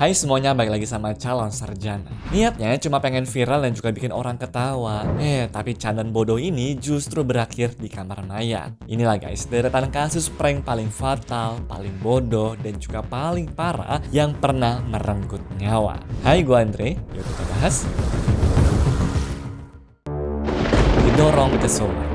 Hai semuanya, balik lagi sama calon sarjana. Niatnya cuma pengen viral dan juga bikin orang ketawa. Tapi candaan bodoh ini justru berakhir di kamar mayat. Inilah guys, deretan kasus prank paling fatal, paling bodoh, dan juga paling parah yang pernah merenggut nyawa. Hai, gue Andre, yuk kita bahas. Didorong ke sumur.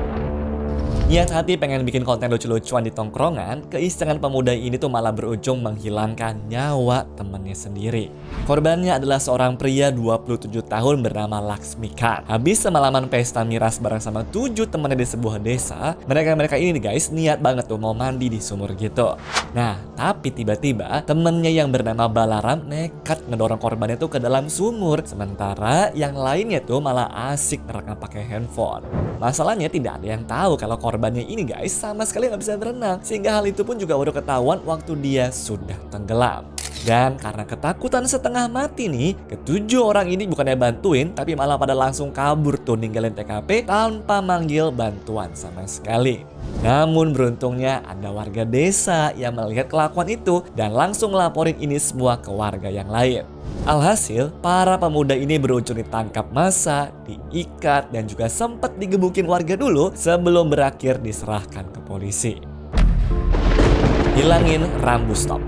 Niat hati pengen bikin konten lucu-lucuan di tongkrongan, keisengan pemuda ini tuh malah berujung menghilangkan nyawa temannya sendiri. Korbannya adalah seorang pria 27 tahun bernama Laksmikan. Habis semalaman pesta miras bareng sama 7 temannya di sebuah desa, mereka ini guys niat banget tuh mau mandi di sumur gitu. Nah, tapi tiba-tiba temennya yang bernama Balaram nekat ngedorong korbannya tuh ke dalam sumur, sementara yang lainnya tuh malah asik ngerekam pakai handphone. Masalahnya tidak ada yang tahu kalau korbannya ini guys sama sekali nggak bisa berenang, sehingga hal itu pun juga baru ketahuan waktu dia sudah tenggelam. Dan karena ketakutan setengah mati nih, ketujuh orang ini bukannya bantuin, tapi malah pada langsung kabur tuh ninggalin TKP tanpa manggil bantuan sama sekali. Namun beruntungnya ada warga desa yang melihat kelakuan itu dan langsung laporin ini semua ke warga yang lain. Alhasil, para pemuda ini berujung ditangkap massa, diikat, dan juga sempat digebukin warga dulu sebelum berakhir diserahkan ke polisi. Hilangin rambu stop.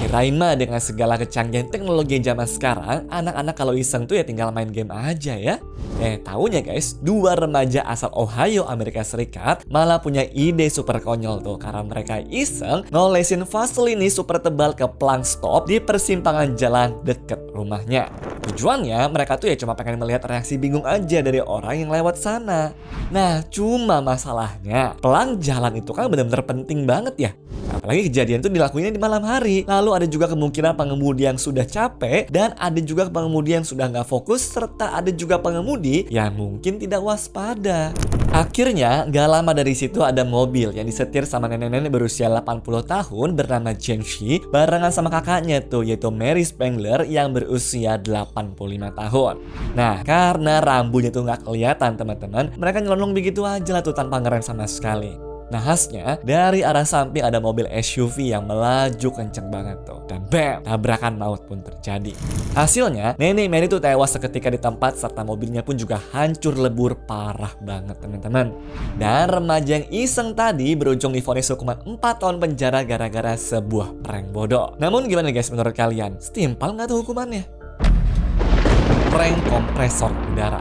Kirain mah dengan segala kecanggihan teknologi zaman sekarang, anak-anak kalau iseng tuh ya tinggal main game aja ya. Taunya guys, 2 remaja asal Ohio, Amerika Serikat malah punya ide super konyol tuh karena mereka iseng ngolesin Vaseline super tebal ke plang stop di persimpangan jalan deket rumahnya. Tujuannya mereka tuh ya cuma pengen melihat reaksi bingung aja dari orang yang lewat sana. Nah, cuma masalahnya pelang jalan itu kan benar-benar penting banget ya. Apalagi kejadian itu dilakuinnya di malam hari. Lalu ada juga kemungkinan pengemudi yang sudah capek, dan ada juga pengemudi yang sudah nggak fokus, serta ada juga pengemudi yang mungkin tidak waspada. Akhirnya, nggak lama dari situ ada mobil yang disetir sama nenek-nenek berusia 80 tahun bernama Jenshi barengan sama kakaknya tuh, yaitu Mary Spangler yang berusia 85 tahun. Nah, karena rambunya tuh nggak kelihatan teman-teman, mereka nyelonong begitu aja lah tuh tanpa ngerem sama sekali. Nahasnya, dari arah samping ada mobil SUV yang melaju kenceng banget tuh. Dan bam, tabrakan maut pun terjadi. Hasilnya, Nenek Mary tuh tewas seketika di tempat serta mobilnya pun juga hancur lebur parah banget teman-teman. Dan remaja yang iseng tadi berujung divonis hukuman 4 tahun penjara gara-gara sebuah prank bodoh. Namun gimana guys menurut kalian? Setimpal nggak tuh hukumannya? Prank kompresor udara.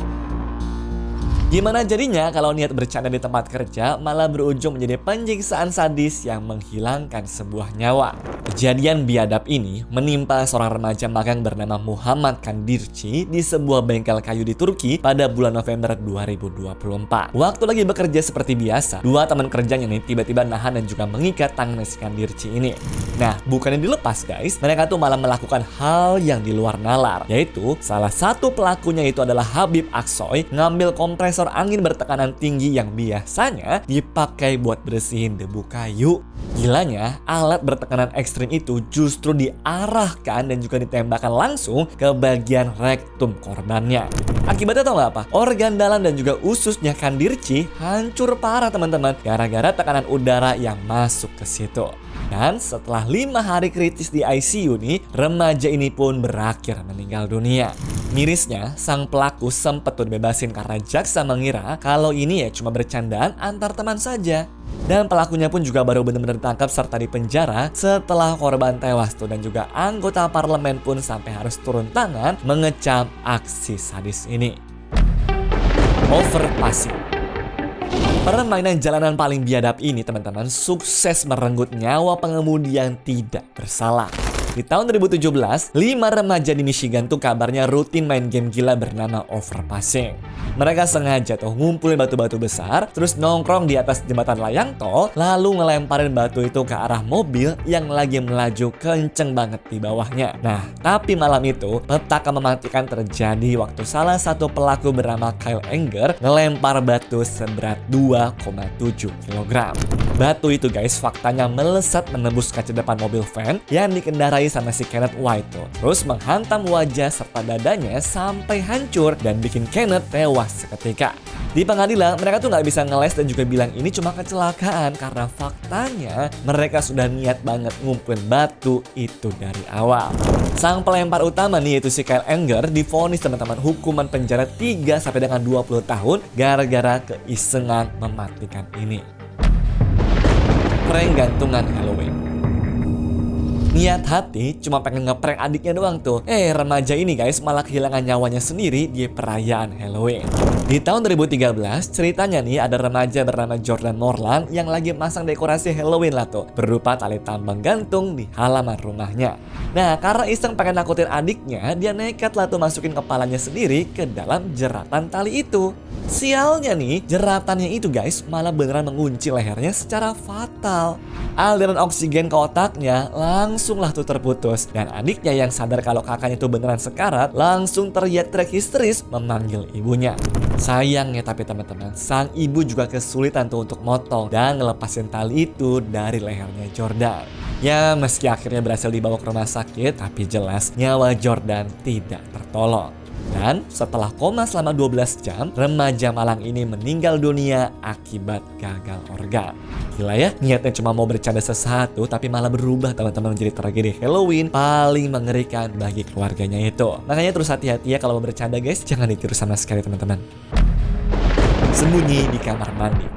Gimana jadinya kalau niat bercanda di tempat kerja malah berujung menjadi penyiksaan sadis yang menghilangkan sebuah nyawa? Kejadian biadab ini menimpa seorang remaja magang bernama Muhammad Kandirci di sebuah bengkel kayu di Turki pada bulan November 2024. Waktu lagi bekerja seperti biasa, 2 teman kerjanya nih tiba-tiba nahan dan juga mengikat tangan si Kandirci ini. Nah, bukannya dilepas guys, mereka tuh malah melakukan hal yang di luar nalar, yaitu salah satu pelakunya itu adalah Habib Aksoy ngambil kompresor angin bertekanan tinggi yang biasanya dipakai buat bersihin debu kayu. Gilanya, alat bertekanan ekstrim itu justru diarahkan dan juga ditembakkan langsung ke bagian rektum korbannya. Akibatnya tau gak apa? Organ dalam dan juga ususnya Kandirci hancur parah teman-teman gara-gara tekanan udara yang masuk ke situ. Dan setelah 5 hari kritis di ICU nih, remaja ini pun berakhir meninggal dunia. Mirisnya, sang pelaku sempat tuh dibebasin karena jaksa mengira kalau ini ya cuma bercandaan antar teman saja. Dan pelakunya pun juga baru benar-benar ditangkap serta dipenjara setelah korban tewas tuh, dan juga anggota parlemen pun sampai harus turun tangan mengecam aksi sadis ini. Overpassing. Permainan jalanan paling biadab ini teman-teman sukses merenggut nyawa pengemudi yang tidak bersalah. Di tahun 2017, 5 remaja di Michigan tuh kabarnya rutin main game gila bernama Overpassing. Mereka sengaja tuh ngumpulin batu-batu besar, terus nongkrong di atas jembatan layang tol, lalu ngelemparin batu itu ke arah mobil yang lagi melaju kenceng banget di bawahnya. Nah, tapi malam itu, petaka mematikan terjadi waktu salah satu pelaku bernama Kyle Enger ngelempar batu seberat 2,7 kg. Batu itu guys faktanya melesat menembus kaca depan mobil van yang dikendarai dimulai sama si Kenneth White tuh. Terus menghantam wajah serta dadanya sampai hancur dan bikin Kenneth tewas seketika. Di pengadilan, mereka tuh nggak bisa ngeles dan juga bilang ini cuma kecelakaan karena faktanya mereka sudah niat banget ngumpulin batu itu dari awal. Sang pelempar utama nih yaitu si Kyle Anger divonis teman-teman hukuman penjara 3 sampai dengan 20 tahun gara-gara keisengan mematikan ini. Prank gantungan Halloween. Niat hati cuma pengen ngeprank adiknya doang tuh. Remaja ini guys malah kehilangan nyawanya sendiri di perayaan Halloween. Di tahun 2013 ceritanya nih ada remaja bernama Jordan Morland yang lagi masang dekorasi Halloween lah tuh, berupa tali tambang gantung di halaman rumahnya. Nah karena iseng pengen nakutin adiknya, dia nekat lah tuh masukin kepalanya sendiri ke dalam jeratan tali itu. Sialnya nih, jeratannya itu guys malah beneran mengunci lehernya secara fatal. Aliran oksigen ke otaknya langsung lah tuh terputus. Dan adiknya yang sadar kalau kakaknya itu beneran sekarat langsung teriak-teriak histeris memanggil ibunya. Sayangnya tapi teman-teman, sang ibu juga kesulitan tuh untuk motong dan ngelepasin tali itu dari lehernya Jordan. Ya meski akhirnya berhasil dibawa ke rumah sakit, tapi jelas nyawa Jordan tidak tertolong. Dan setelah koma selama 12 jam, remaja malang ini meninggal dunia akibat gagal organ. Gila ya, niatnya cuma mau bercanda sesuatu tapi malah berubah teman-teman menjadi tragedi Halloween paling mengerikan bagi keluarganya itu. Makanya terus hati-hati ya kalau mau bercanda guys, jangan ditiru sama sekali teman-teman. Sembunyi di kamar mandi.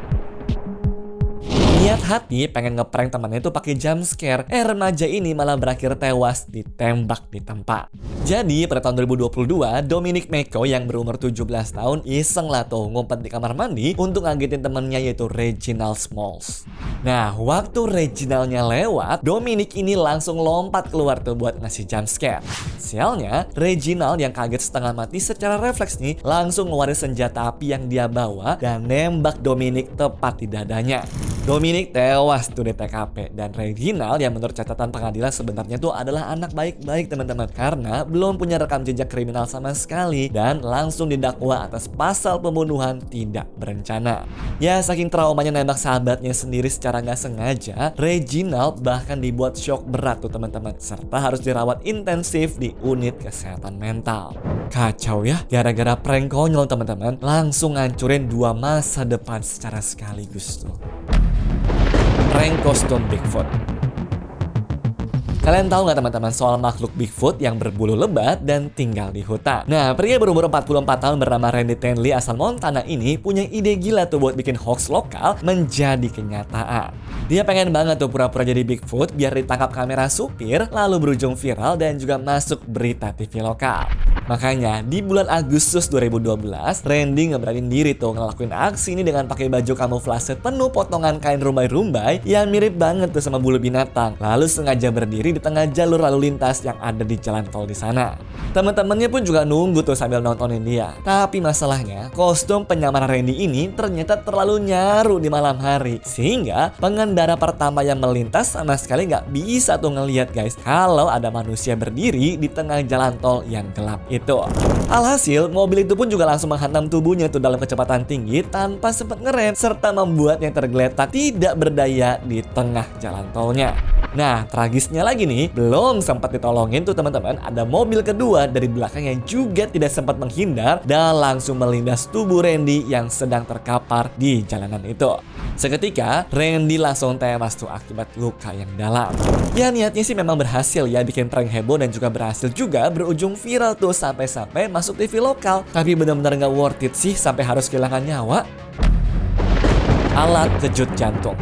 Niat hati pengen ngeprank temannya itu pakai jump scare. Remaja ini malah berakhir tewas ditembak di tempat. Jadi pada tahun 2022, Dominic Meko yang berumur 17 tahun iseng lah tuh ngumpet di kamar mandi untuk ngagetin temennya yaitu Reginald Smalls. Nah, waktu Reginaldnya lewat, Dominic ini langsung lompat keluar tuh buat ngasih jump scare. Sialnya, Reginald yang kaget setengah mati secara refleks nih langsung ngeluarin senjata api yang dia bawa dan nembak Dominic tepat di dadanya. Dominic tewas tuh di TKP dan Reginald yang menurut catatan pengadilan sebenarnya tuh adalah anak baik-baik teman-teman karena belum punya rekam jejak kriminal sama sekali dan langsung didakwa atas pasal pembunuhan tidak berencana. Ya saking traumanya nembak sahabatnya sendiri secara nggak sengaja, Reginald bahkan dibuat shock berat tuh teman-teman serta harus dirawat intensif di unit kesehatan mental. Kacau ya, gara-gara prank konyol teman-teman langsung ngancurin 2 masa depan secara sekaligus tuh. Prank kostum Bigfoot. Kalian tahu nggak teman-teman soal makhluk Bigfoot yang berbulu lebat dan tinggal di hutan? Nah, pria berumur 44 tahun bernama Randy Tenley asal Montana ini punya ide gila tuh buat bikin hoax lokal menjadi kenyataan. Dia pengen banget tuh pura-pura jadi Bigfoot biar ditangkap kamera supir, lalu berujung viral dan juga masuk berita TV lokal. Makanya di bulan Agustus 2012, Randy ngeberanin diri tuh ngelakuin aksi ini dengan pakai baju kamuflase penuh potongan kain rumbai-rumbai yang mirip banget tuh sama bulu binatang. Lalu sengaja berdiri di tengah jalur lalu lintas yang ada di jalan tol di sana. Teman-temannya pun juga nunggu tuh sambil nontonin dia. Tapi masalahnya, kostum penyamar Randy ini ternyata terlalu nyaru di malam hari. Sehingga pengendara pertama yang melintas sama sekali nggak bisa tuh ngelihat guys kalau ada manusia berdiri di tengah jalan tol yang gelap itu. Alhasil, mobil itu pun juga langsung menghantam tubuhnya tuh dalam kecepatan tinggi tanpa sempat ngerem serta membuatnya tergeletak tidak berdaya di tengah jalan tolnya. Nah, tragisnya lagi nih, belum sempat ditolongin tuh teman-teman, ada mobil kedua dari belakang yang juga tidak sempat menghindar dan langsung melindas tubuh Randy yang sedang terkapar di jalanan itu. Seketika, Randy langsung tewas tuh akibat luka yang dalam. Ya niatnya sih memang berhasil ya bikin prank heboh dan juga berhasil juga berujung viral tuh sampai-sampai masuk TV lokal. Tapi benar-benar nggak worth it sih sampai harus kehilangan nyawa. Alat kejut jantung.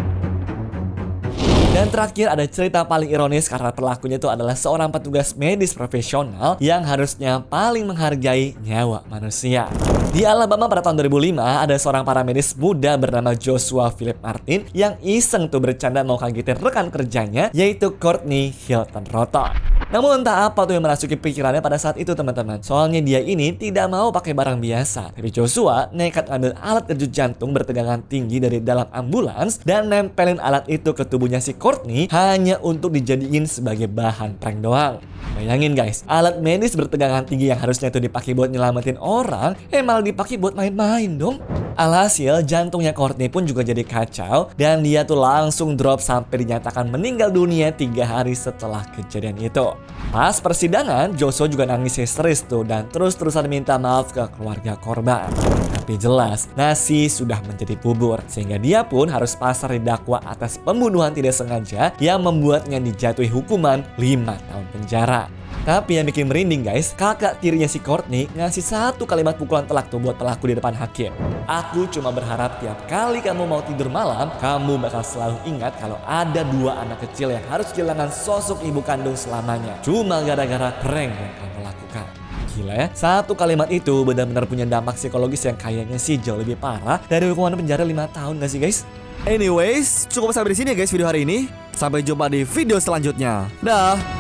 Dan terakhir ada cerita paling ironis karena pelakunya itu adalah seorang petugas medis profesional yang harusnya paling menghargai nyawa manusia. Di Alabama pada tahun 2005 ada seorang paramedis muda bernama Joshua Philip Martin yang iseng tuh bercanda mau kagetin rekan kerjanya yaitu Courtney Hilton Roton. Namun entah apa tuh yang merasuki pikirannya pada saat itu teman-teman. Soalnya dia ini tidak mau pakai barang biasa. Tapi Joshua nekat ngambil alat kejut jantung bertegangan tinggi dari dalam ambulans dan nempelin alat itu ke tubuhnya si Courtney hanya untuk dijadiin sebagai bahan prank doang. Bayangin guys, alat medis bertegangan tinggi yang harusnya itu dipakai buat nyelamatin orang, malah dipakai buat main-main dong. Alhasil jantungnya Courtney pun juga jadi kacau dan dia tuh langsung drop sampai dinyatakan meninggal dunia 3 hari setelah kejadian itu. Pas persidangan, Joshua juga nangis histeris tuh dan terus-terusan minta maaf ke keluarga korban. Tapi jelas, nasi sudah menjadi bubur sehingga dia pun harus pasrah didakwa atas pembunuhan tidak sengaja yang membuatnya dijatuhi hukuman 5 tahun penjara. Tapi yang bikin merinding guys, kakak tirinya si Courtney ngasih satu kalimat pukulan telak tuh buat pelaku di depan hakim. Aku cuma berharap tiap kali kamu mau tidur malam, kamu bakal selalu ingat kalau ada 2 anak kecil yang harus kehilangan sosok ibu kandung selamanya. Cuma gara-gara prank yang kamu lakukan. Gila ya, satu kalimat itu benar-benar punya dampak psikologis yang kayaknya sih jauh lebih parah dari hukuman penjara 5 tahun gak sih guys? Anyways, cukup sampai di sini ya guys video hari ini. Sampai jumpa di video selanjutnya. Dah.